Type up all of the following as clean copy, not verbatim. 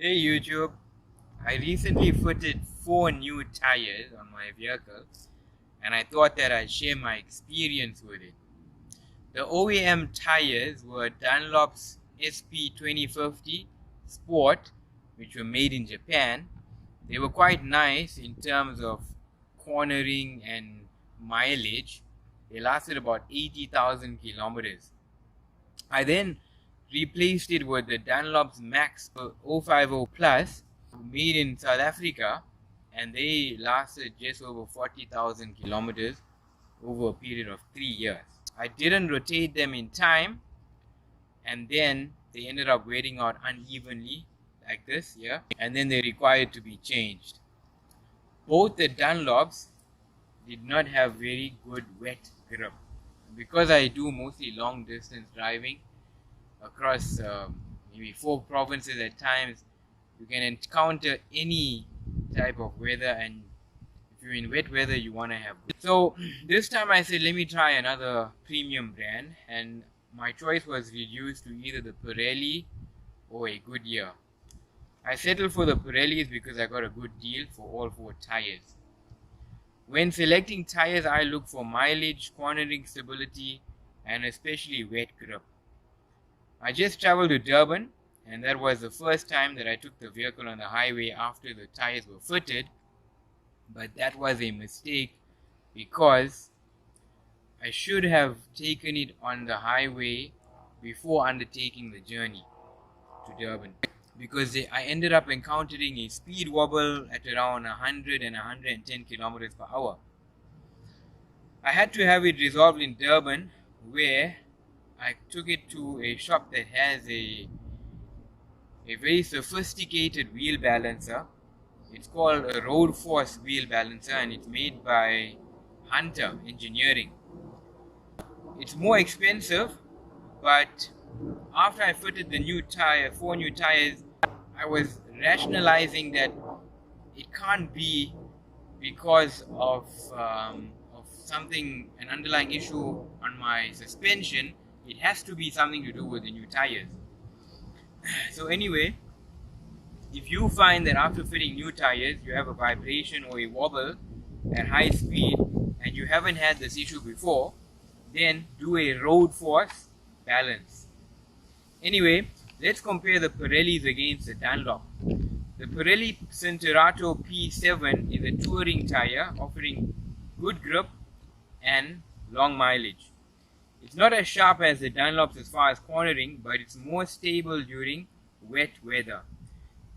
Hey YouTube, I recently fitted 4 new tires on my vehicle and I thought that I'd share my experience with it. The OEM tires were Dunlop's SP 2050 Sport, which were made in Japan. They were quite nice in terms of cornering and mileage. They lasted about 80,000 kilometers. I then replaced it with the Dunlop's Max 050 Plus, made in South Africa, and they lasted just over 40,000 kilometers over a period of 3 years. I didn't rotate them in time, and then they ended up wearing out unevenly like this, yeah, and then they required to be changed. Both the Dunlops did not have very good wet grip. Because I do mostly long distance driving across maybe 4 provinces at times, you can encounter any type of weather, and if you're in wet weather you want to have good. So this time I said let me try another premium brand, and my choice was reduced to either the Pirelli or a Goodyear. I settled for the Pirellis because I got a good deal for all 4 tires. When selecting tires, I look for mileage, cornering stability, and especially wet grip. I just traveled to Durban, and that was the first time that I took the vehicle on the highway after the tires were fitted. But that was a mistake because I should have taken it on the highway before undertaking the journey to Durban, because I ended up encountering a speed wobble at around 100 and 110 kilometers per hour. I had to have it resolved in Durban, where I took it to a shop that has a very sophisticated wheel balancer. It's called a Road Force wheel balancer, and it's made by Hunter Engineering. It's more expensive, but after I fitted the new tire, 4 new tires, I was rationalizing that it can't be because of something, an underlying issue on my suspension. It has to be something to do with the new tires. So anyway, if you find that after fitting new tires you have a vibration or a wobble at high speed and you haven't had this issue before, then do a road force balance. Anyway, let's compare the Pirellis against the Dunlop. The Pirelli Cinturato P7 is a touring tire offering good grip and long mileage. It's not as sharp as the Dunlops as far as cornering, but it's more stable during wet weather.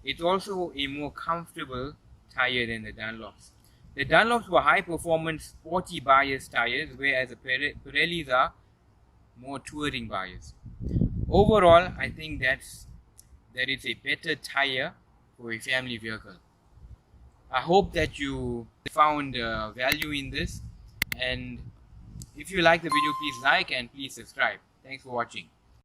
It's also a more comfortable tire than the Dunlops. The Dunlops were high performance sporty bias tires, whereas the Pirellis are more touring bias. Overall, I think that it's a better tire for a family vehicle. I hope that you found value in this, and if you like the video, please like and please subscribe. Thanks for watching.